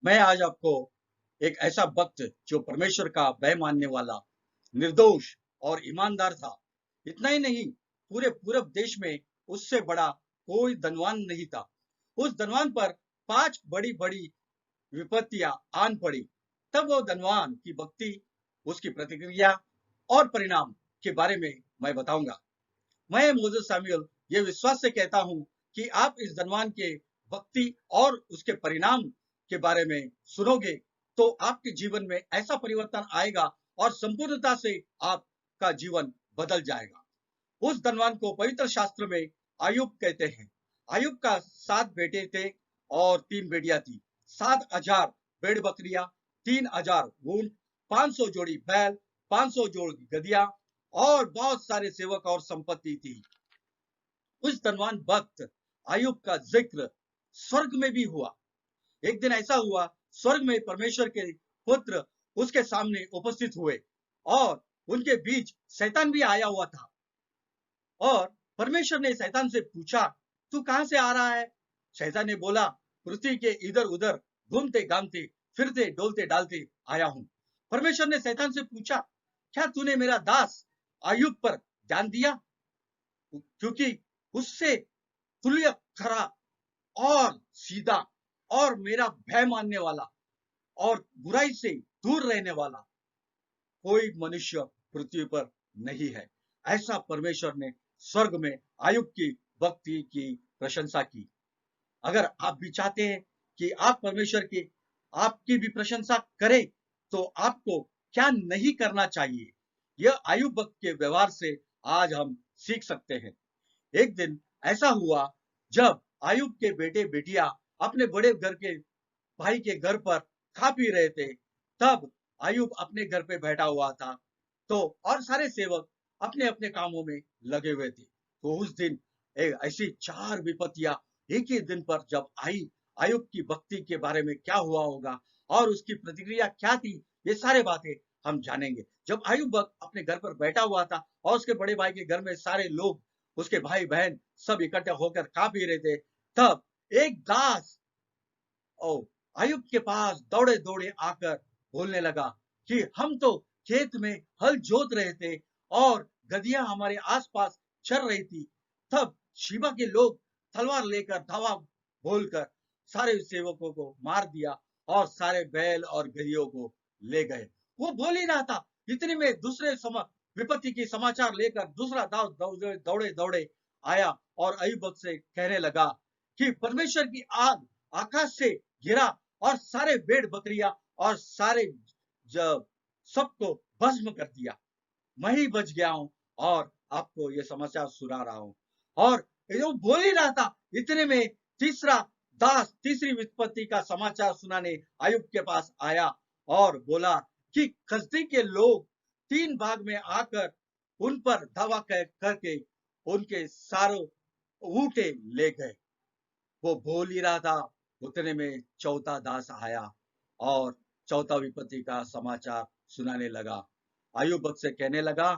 मैं आज आपको एक ऐसा वक्त जो परमेश्वर का भय मानने वाला, निर्दोष और ईमानदार था। इतना ही नहीं, पूरे पूरब देश में उससे बड़ा कोई धनवान नहीं था। उस धनवान पर 5 बड़ी-बड़ी विपत्तियां आन पड़ी। तब वो धनवान की भक्ति, उसकी प्रतिक्रिया और परिणाम के बारे में मैं बताऊंगा। मैं मोजेस सैमुअल ये विश्वास से कहता हूं कि आप इस धनवान के भक्ति और उसके परिणाम के बारे में सुनोगे तो आपके जीवन में ऐसा परिवर्तन आएगा और संपूर्णता से आपका जीवन बदल जाएगा। उस धनवान को पवित्र शास्त्र में अयुब कहते हैं। अयुब का 7 बेटे थे और 3 बेटियां थी। 7,000 भेड़ बकरियां, 3,000 ऊंट, 500 जोड़ी बैल, 500 जोड़ी गधिया और बहुत सारे सेवक और संपत्ति थी। उस धनवान भक्त अयुब का जिक्र स्वर्ग में भी हुआ। एक दिन ऐसा हुआ, स्वर्ग में परमेश्वर के पुत्र उसके सामने उपस्थित हुए और उनके बीच शैतान भी आया हुआ था। और परमेश्वर ने शैतान से पूछा, तू कहां से आ रहा है? शैतान ने बोला, पृथ्वी के इधर उधर घूमते घामते फिरते डोलते डालते आया हूं। परमेश्वर ने शैतान से पूछा, क्या तूने मेरा दास अय्यूब पर ध्यान दिया? क्योंकि उससे तुल्य खरा और सीधा और मेरा भय मानने वाला और बुराई से दूर रहने वाला कोई मनुष्य पृथ्वी पर नहीं है। ऐसा परमेश्वर ने स्वर्ग में अय्यूब की भक्ति की प्रशंसा की। अगर आप भी चाहते हैं कि आप परमेश्वर की आपकी भी प्रशंसा करें तो आपको क्या नहीं करना चाहिए, यह अय्यूब भक्त के व्यवहार से आज हम सीख सकते हैं। एक दिन ऐसा हुआ, जब अय्यूब के बेटे बेटियां अपने बड़े घर के भाई के घर पर खा पी रहे थे, तब अय्यूब अपने घर पे बैठा हुआ था। तो और सारे सेवक अपने अपने कामों में लगे हुए थे। तो उस दिन एक ऐसी 4 विपत्तियां एक ही दिन पर जब आई, अय्यूब की भक्ति के बारे में क्या हुआ होगा और उसकी प्रतिक्रिया क्या थी, ये सारे बातें हम जानेंगे। जब अय्यूब अपने घर पर बैठा हुआ था और उसके बड़े भाई के घर में सारे लोग, उसके भाई बहन सब इकट्ठे होकर खा पी रहे थे, तब एक दास ओ अय्यूब के पास दौड़े दौड़े आकर बोलने लगा कि हम तो खेत में हल जोत रहे थे और गधियां हमारे आसपास चर रही थी। तब शिबा के लोग तलवार लेकर धावा बोलकर सारे सेवकों को मार दिया और सारे बैल और गधियों को ले गए। वो बोल ही रहा था, इतने में दूसरे विपत्ति की समाचार लेकर दूसरा दाव दौड़े दौड़े दौड़े आया और अय्यूब से कहने लगा कि परमेश्वर की आग आकाश से गिरा और सारे भेड़ बकरियां और सारे जब सबको भस्म कर दिया। मैं ही बच गया हूं और आपको ये समाचार सुना रहा हूं। और वो बोल ही रहा था, इतने में तीसरा दास तीसरी विपत्ति का समाचार सुनाने अय्यूब के पास आया और बोला कि कसदी के लोग 3 भाग में आकर उन पर धावा करके उनके सारों ऊँटे ले गए। वो बोल ही रहा था, उतने में चौथा दास आया और चौथा विपत्ति का समाचार सुनाने लगा। अय्यूब भक्त से कहने लगा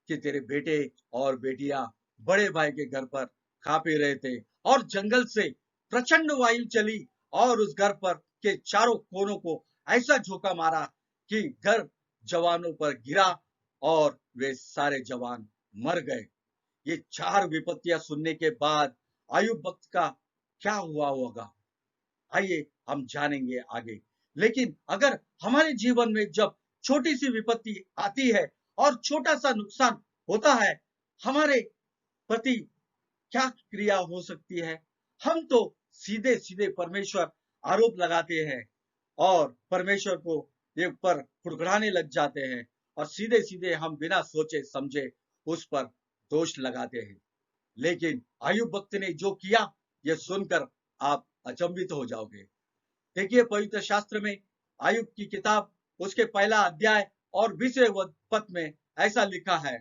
कि तेरे बेटे और बेटियां बड़े भाई के घर पर खा पी रहे थे और जंगल से प्रचंड वायु चली और उस घर पर के चारों कोनों को ऐसा झोंका मारा कि घर जवानों पर गिरा और वे सारे जवान मर गए। ये 4 विपत्तियां सुनने के बाद अय्यूब भक्त का क्या हुआ होगा, आइए हम जानेंगे आगे। लेकिन अगर हमारे जीवन में जब छोटी सी विपत्ति आती है और छोटा सा नुकसान होता है, हमारे प्रति क्या क्रिया हो सकती है? हम तो सीधे सीधे परमेश्वर आरोप लगाते हैं और परमेश्वर को ये पर फुड़फुड़ाने लग जाते हैं और सीधे सीधे हम बिना सोचे समझे उस पर दोष लगाते हैं। लेकिन अय्यूब भक्त ने जो किया, ये सुनकर आप अचंभित हो जाओगे। देखिए पवित्र शास्त्र में अय्यूब की किताब उसके पहला अध्याय और 20वें पद में ऐसा लिखा है,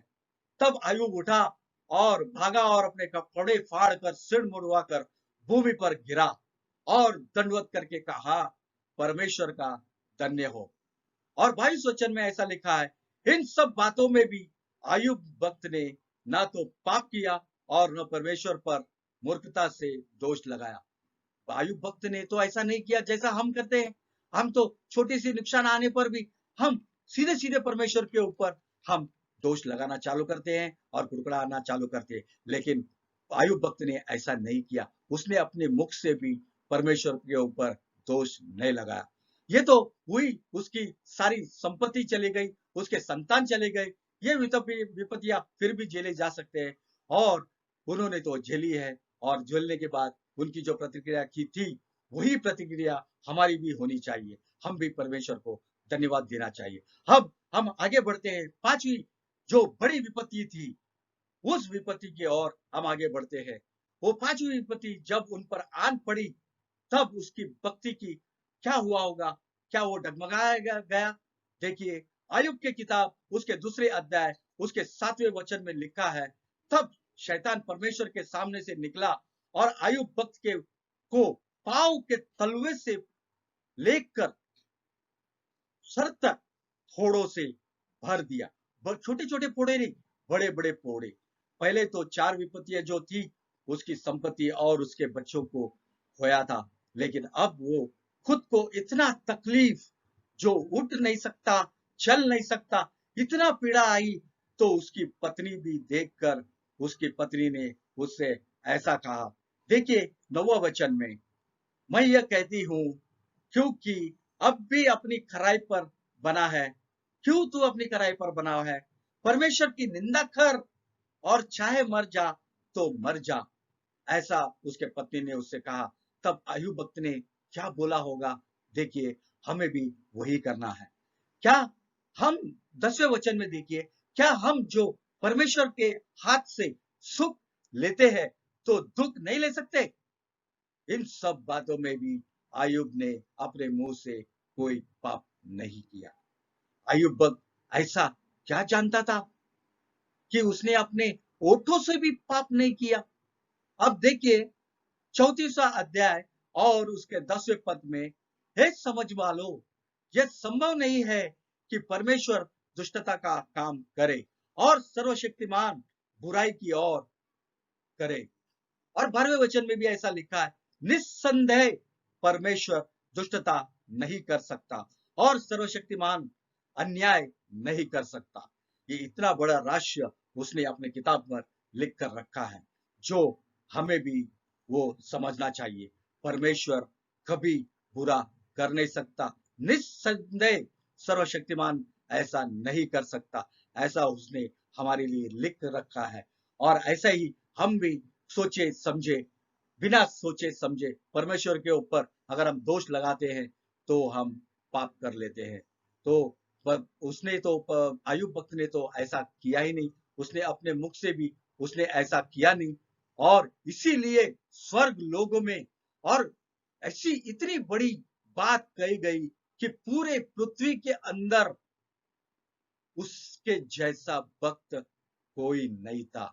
तब अय्यूब उठा और भागा और अपने कपड़े फाड़ कर सिर मुड़वा कर भूमि पर गिरा और दंडवत करके कहा, परमेश्वर का धन्य हो। और 22 वचन में ऐसा लिखा है, इन सब बातों में भी अय्यूब भक्त ने ना तो पाप किया और न परमेश्वर पर मूर्खता से दोष लगाया। अय्यूब भक्त ने तो ऐसा नहीं किया जैसा हम करते हैं। हम तो छोटी सी नुकसान आने पर भी हम सीधे सीधे परमेश्वर के ऊपर हम दोष लगाना चालू करते हैं और कुड़कुड़ाना चालू करते हैं। लेकिन अय्यूब भक्त ने ऐसा नहीं किया, उसने अपने मुख से भी परमेश्वर के ऊपर दोष नहीं लगाया। ये तो हुई, उसकी सारी संपत्ति चली गई, उसके संतान चले गए, ये विपत्तियां फिर भी झेले जा सकते हैं और उन्होंने तो झेली है। और झेलने के बाद उनकी जो प्रतिक्रिया की थी, वही प्रतिक्रिया हमारी भी होनी चाहिए। हम भी परमेश्वर को धन्यवाद देना चाहिए। अब हम आगे बढ़ते हैं। पांचवी जो बड़ी विपत्ति थी, उस विपत्ति की ओर हम आगे बढ़ते हैं। वो पांचवी विपत्ति जब उन पर आन पड़ी, तब उसकी भक्ति की क्या हुआ होगा? क्या वो डगमगाया गया? देखिए, अय्यूब की किताब उसके दूसरे अध्याय उसके 7वें वचन में लिखा है, तब शैतान परमेश्वर के सामने से निकला और अय्यूब भक्त के को पांव के तलवे से लेकर सर तक फोड़ों से भर दिया। छोटे छोटे फोड़े नहीं, बड़े बड़े फोड़े। पहले तो 4 विपत्तियां जो थी, उसकी संपत्ति और उसके बच्चों को खोया था। लेकिन अब वो खुद को इतना तकलीफ, जो उठ नहीं सकता, चल नहीं सकता, इतना पीड़ा आई, तो उसकी पत्नी भी देखकर उसकी पत्नी ने उससे ऐसा कहा। देखिए 9वां वचन में, मैं यह कहती हूं, क्योंकि अब भी अपनी खराई पर बना है। क्यों तू अपनी खराई पर बना है? परमेश्वर की निंदा कर और चाहे मर जा तो मर जा, ऐसा उसके पत्नी ने उससे कहा। तब अय्यूब भक्त ने क्या बोला होगा? देखिए, हमें भी वही करना है। क्या हम 10वें वचन में देखिए, क्या हम जो परमेश्वर के हाथ से सुख लेते हैं तो दुख नहीं ले सकते? इन सब बातों में भी अय्यूब ने अपने मुंह से कोई पाप नहीं किया। अय्यूब भक्त ऐसा क्या जानता था कि उसने अपने ओठों से भी पाप नहीं किया? अब देखिए 34वां अध्याय और उसके 10वें पद में, हे समझ वालो, यह संभव नहीं है कि परमेश्वर दुष्टता का काम करे और सर्वशक्तिमान बुराई की ओर करे। और 12वें वचन में भी ऐसा लिखा है, निस्संदेह परमेश्वर दुष्टता नहीं कर सकता और सर्वशक्तिमान अन्याय नहीं कर सकता। ये इतना बड़ा रहस्य उसने अपने किताब पर लिख कर रखा है, जो हमें भी वो समझना चाहिए। परमेश्वर कभी बुरा कर नहीं सकता, निस्संदेह सर्वशक्तिमान ऐसा नहीं कर सकता, ऐसा उसने हमारे लिए लिख रखा है। और ऐसा ही हम भी सोचे समझे, बिना सोचे समझे परमेश्वर के ऊपर अगर हम दोष लगाते हैं, तो हम पाप कर लेते हैं। तो उसने तो अय्यूब भक्त ने तो ऐसा किया ही नहीं, उसने अपने मुख से भी उसने ऐसा किया नहीं। और इसीलिए स्वर्ग लोगों में और ऐसी इतनी बड़ी बात कही गई कि पूरे पृथ्वी के अंदर उसके जैसा भक्त कोई नहीं था।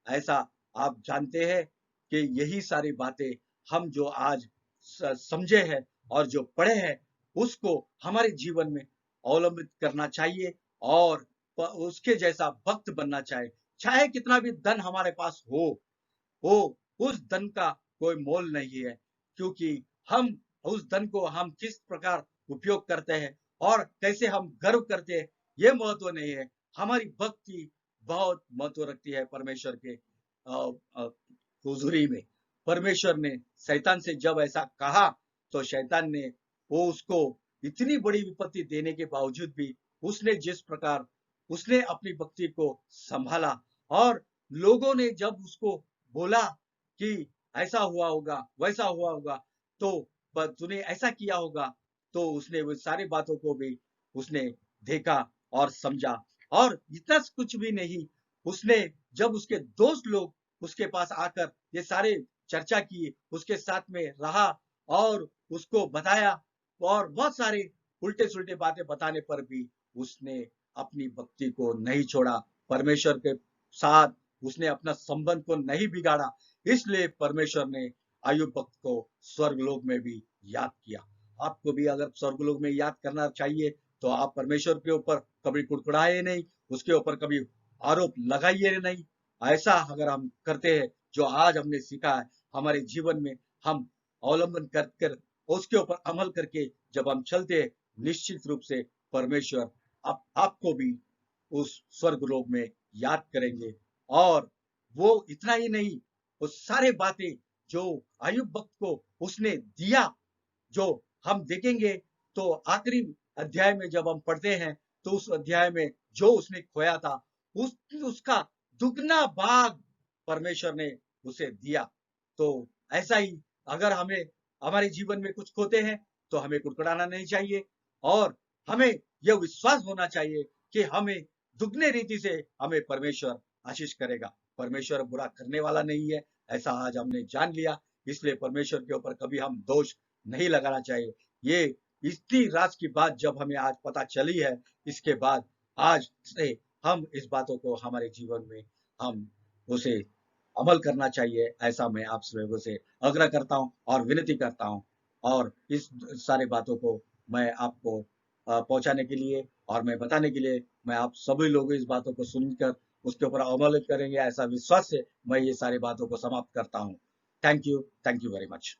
ऐसा आप जानते हैं कि यही सारी बातें हम जो आज समझे हैं और जो पढ़े हैं, उसको हमारे जीवन में अवलंबित करना चाहिए और उसके जैसा भक्त बनना चाहिए। चाहे कितना भी धन हमारे पास हो, उस धन का कोई मोल नहीं है, क्योंकि हम उस धन को हम किस प्रकार उपयोग करते हैं और कैसे हम गर्व करते हैं, ये महत्व नहीं है। हमारी भक्ति बहुत महत्व रखती है परमेश्वर के हुजूरी में। परमेश्वर ने शैतान से जब ऐसा कहा, तो शैतान ने वो उसको इतनी बड़ी विपत्ति देने के बावजूद भी उसने जिस प्रकार उसने अपनी भक्ति को संभाला, और लोगों ने जब उसको बोला कि ऐसा हुआ होगा, वैसा हुआ होगा, तो तूने ऐसा किया होगा, तो उसने वो सारी बातों को भी उसने देखा और समझा। और इतना कुछ भी नहीं, उसने जब उसके दोस्त लोग उसके पास आकर ये सारे चर्चा की, उसके साथ में रहा और उसको बताया, और बहुत सारे उल्टे सुल्टे बातें बताने पर भी उसने अपनी भक्ति को नहीं छोड़ा, परमेश्वर के साथ उसने अपना संबंध को नहीं बिगाड़ा। इसलिए परमेश्वर ने अय्यूब भक्त को स्वर्गलोक में भी याद किया। आपको भी अगर स्वर्गलोक में याद करना चाहिए, तो आप परमेश्वर के ऊपर कभी कुड़कुड़ाए नहीं, उसके ऊपर कभी आरोप लगाइए नहीं। ऐसा अगर हम करते हैं, जो आज हमने सीखा है, हमारे जीवन में हम अवलंबन कर कर उसके ऊपर अमल करके जब हम चलते हैं, निश्चित रूप से परमेश्वर आपको भी उस स्वर्ग लोक में याद करेंगे। और वो इतना ही नहीं, वो सारे बातें जो अय्यूब भक्त को उसने दिया, जो हम देखेंगे, तो आखिरी अध्याय में जब हम पढ़ते हैं, तो उस अध्याय में जो उसने खोया था, उसका दुगना भाग परमेश्वर ने उसे दिया। तो ऐसा ही अगर हमें हमारे जीवन में कुछ खोते हैं, तो हमें कुड़कुड़ाना नहीं चाहिए, और हमें यह विश्वास होना चाहिए कि हमें दुगने रीति से हमें परमेश्वर आशीष करेगा। परमेश्वर बुरा करने वाला नहीं है, ऐसा आज हमने जान लिया। इसलिए परमेश्वर के ऊपर कभी हम दोष नहीं लगाना चाहिए। ये इतनी राज की बात जब हमें आज पता चली है, इसके बाद आज से हम इस बातों को हमारे जीवन में हम उसे अमल करना चाहिए, ऐसा मैं आप लोगों से आग्रह करता हूं और विनती करता हूं। और इस सारे बातों को मैं आपको पहुंचाने के लिए और मैं बताने के लिए, मैं आप सभी लोग इस बातों को सुनकर उसके ऊपर अमल करेंगे, ऐसा विश्वास से मैं ये सारी बातों को समाप्त करता हूं। Thank you very much.